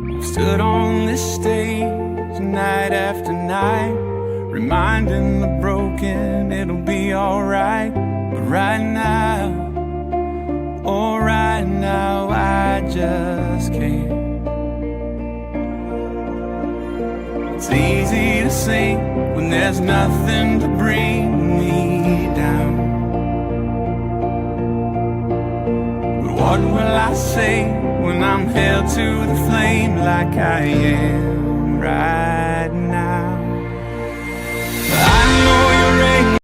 I've stood on this stage night after night, reminding the broken it'll be alright. But right now, oh right now, I just can't. It's easy to sing when there's nothing to bring me down. But what will I say when I'm held to the flame like I am right now? I know you're aching